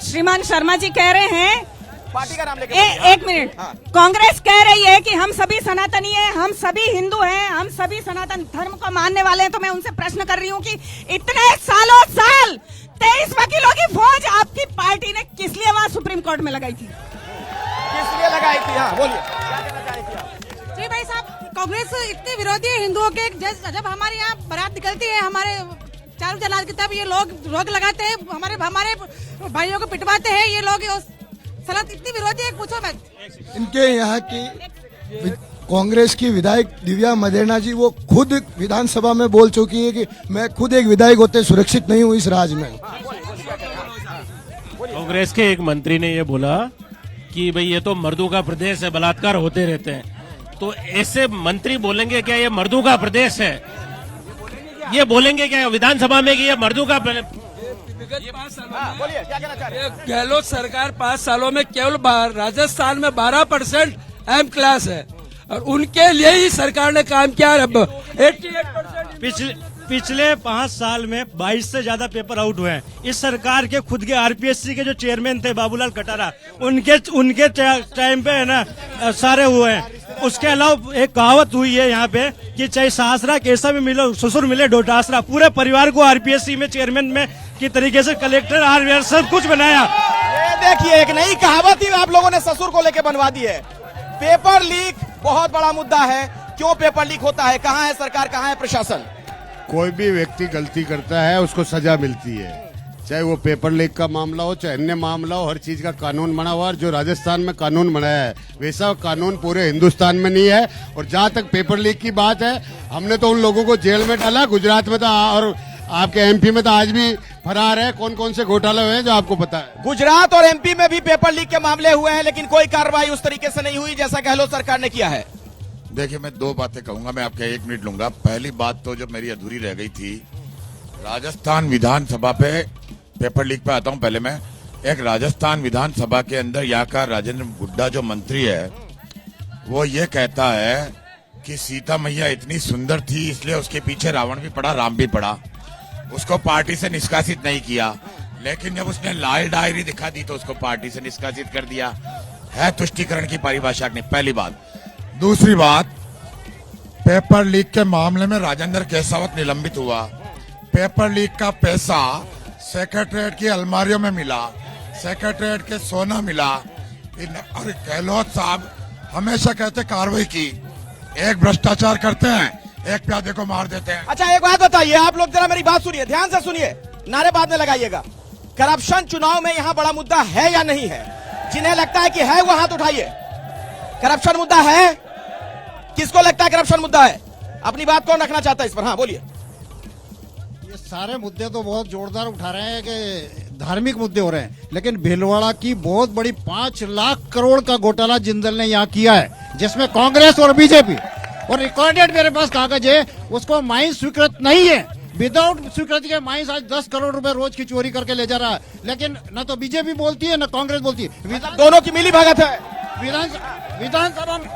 श्रीमान शर्मा जी कह रहे हैं, पार्टी का नाम लेके एक मिनट, कांग्रेस कह रही है कि हम सभी सनातनी हैं, हम सभी हिंदू हैं, हम सभी सनातन धर्म को मानने वाले हैं। तो मैं उनसे प्रश्न कर रही हूँ कि इतने सालों साल 23 वकीलों की फौज आपकी पार्टी ने किस लिए वहाँ सुप्रीम कोर्ट में लगाई थी? किस लिए लगाई थी? हाँ बोलिए, क्या कहना चाहेंगे आप? जी भाई साहब, कांग्रेस इतनी विरोधी है हिंदुओं के, जब हमारे यहाँ बारात निकलती है हमारे चारों जनाज की, तब ये लोग रोक लगाते हैं, हमारे भाइयों को पिटवाते हैं ये लोग। सलात इतनी विरोधी है, पूछो मत। इनके यहाँ की कांग्रेस की विधायक दिव्या मदेना जी वो खुद विधानसभा में बोल चुकी है कि मैं खुद एक विधायक होते सुरक्षित नहीं हूँ इस राज्य में। कांग्रेस के एक मंत्री ने ये बोला कि भाई ये तो मर्दों का प्रदेश है, बलात्कार होते रहते हैं। तो ऐसे मंत्री बोलेंगे क्या ये मर्दों का प्रदेश है? ये बोलेंगे क्या विधानसभा में कि ये मर्दों का बोलिए, क्या कहना चाह रहे हैं? गहलोत सरकार 5 सालों में केवल राजस्थान में 12% एम क्लास है और उनके लिए ही सरकार ने काम किया। 88% पिछले 5 साल में 22 से ज्यादा पेपर आउट हुए हैं। इस सरकार के खुद के आरपीएससी के जो चेयरमैन थे बाबूलाल कटारा, उनके टाइम पे है ना सारे हुए हैं। उसके अलावा एक कहावत हुई है यहाँ पे कि चाहे सासरा कैसा भी मिले ससुर मिले डोटासरा, पूरे परिवार को आरपीएससी में चेयरमैन में की तरीके से कलेक्टर आरवीआर सब कुछ बनाया। ये देखिए, एक नई कहावत ही आप लोगों ने ससुर को लेके बनवा दी है। पेपर लीक बहुत बड़ा मुद्दा है। क्यों पेपर लीक होता है? कहाँ है सरकार, कहाँ है प्रशासन? कोई भी व्यक्ति गलती करता है उसको सजा मिलती है, चाहे वो पेपर लीक का मामला हो चाहे अन्य मामला हो। हर चीज का कानून बना हुआ है। जो राजस्थान में कानून बनाया है वैसा कानून पूरे हिंदुस्तान में नहीं है। और जहाँ तक पेपर लीक की बात है, हमने तो उन लोगों को जेल में डाला। गुजरात में तो और आपके एमपी में तो आज भी फरार है। कौन कौन से घोटाले हुए हैं जो आपको पता है? गुजरात और एमपी में भी पेपर लीक के मामले हुए हैं, लेकिन कोई कार्रवाई उस तरीके से नहीं हुई जैसा गहलोत सरकार ने किया है। देखिए, मैं 2 बातें कहूंगा, मैं आपके 1 मिनट लूंगा। पहली बात तो जो मेरी अधूरी रह गई थी, राजस्थान विधानसभा पे पेपर लीक पे आता हूं। पहले मैं एक राजस्थान विधानसभा के अंदर यहाँ का राजेंद्र गुड्डा जो मंत्री है, वो ये कहता है कि सीता मैया इतनी सुंदर थी इसलिए उसके पीछे रावण भी पड़ा, राम भी पड़ा। उसको पार्टी से निष्कासित नहीं किया, लेकिन जब उसने लाल डायरी दिखा दी तो उसको पार्टी से निष्कासित कर दिया। है तुष्टीकरण की परिभाषा नहीं। पहली बात। दूसरी बात, पेपर लीक के मामले में राजेंद्र केसावत निलंबित हुआ। पेपर लीक का पैसा सेक्रेटरीट की अलमारियों में मिला, सेक्रेटरीट के सोना मिला। और गहलोत साहब हमेशा कहते कार्रवाई की, एक भ्रष्टाचार करते हैं, एक प्यादे को मार देते हैं। अच्छा, एक बात बताइए, आप लोग जरा मेरी बात सुनिए, ध्यान से सुनिए, नारे बाद में लगाइएगा। करप्शन चुनाव में यहाँ बड़ा मुद्दा है या नहीं है? जिन्हें लगता है कि है वो हाथ उठाइए। करप्शन मुद्दा है? किसको लगता है करप्शन मुद्दा है? अपनी बात कौन रखना चाहता है इस पर? हाँ बोलिए। ये सारे मुद्दे तो बहुत जोरदार उठा रहे हैं कि धार्मिक मुद्दे हो रहे हैं, लेकिन भीलवाड़ा की बहुत बड़ी 5 लाख करोड़ का घोटाला जिंदल ने यहाँ किया है, जिसमें कांग्रेस और बीजेपी, और रिकॉर्डेड मेरे पास कागज है, उसको माइंस स्वीकृत नहीं है। विदाउट स्वीकृति के माइंस आज 10 करोड़ रुपए रोज की चोरी करके ले जा रहा है। लेकिन न तो बीजेपी बोलती है न कांग्रेस बोलती है। दोनों की मिली भगत है। विधानसभा में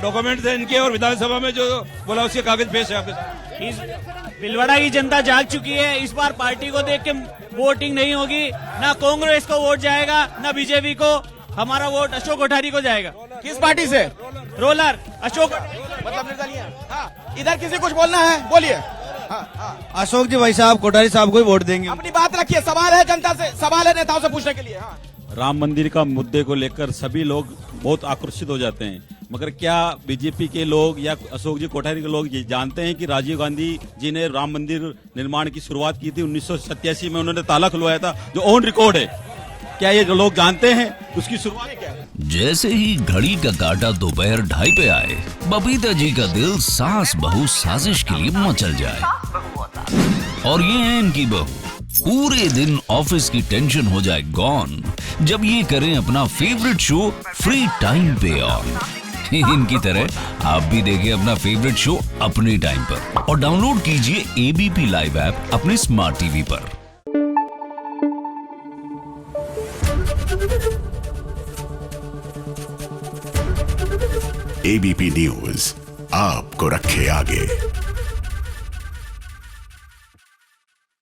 डॉक्यूमेंट है इनके और विधानसभा में जो बोला उसके कागज पेश है आपके। भीलवाड़ा की जनता जाग चुकी है। इस बार पार्टी को देख के वोटिंग नहीं होगी, ना कांग्रेस को वोट जाएगा ना बीजेपी को। हमारा वोट अशोक कोठारी को जाएगा। किस पार्टी से? रोलर अशोक, मतलब निर्दलीय। हाँ, इधर किसी कुछ बोलना है? बोलिए। अशोक जी भाई साहब कोठारी साहब को ही वोट देंगे। अपनी बात रखिए। सवाल है जनता से, सवाल है नेताओं से पूछने के लिए। हाँ। राम मंदिर का मुद्दे को लेकर सभी लोग बहुत आकर्षित हो जाते हैं, मगर क्या बीजेपी के लोग या अशोक जी कोठारी के लोग ये जानते हैं कि राजीव गांधी जी ने राम मंदिर निर्माण की शुरुआत की थी 1987 में? उन्होंने ताला खुलवाया था जो ऑन रिकॉर्ड है। क्या ये लोग जानते हैं उसकी शुरुआत क्या है? जैसे ही घड़ी का काटा दोपहर 2:30 पे आए, बबीता जी का दिल सास बहू साजिश के लिए मचल जाए। और ये है इनकी बहू, पूरे दिन ऑफिस की टेंशन हो जाए गॉन जब ये करें अपना फेवरेट शो फ्री टाइम पे ऑन। इनकी तरह आप भी देखें अपना फेवरेट शो अपने टाइम पर और डाउनलोड कीजिए एबीपी लाइव ऐप अपने स्मार्ट टीवी पर। एबीपी न्यूज आपको रखे आगे।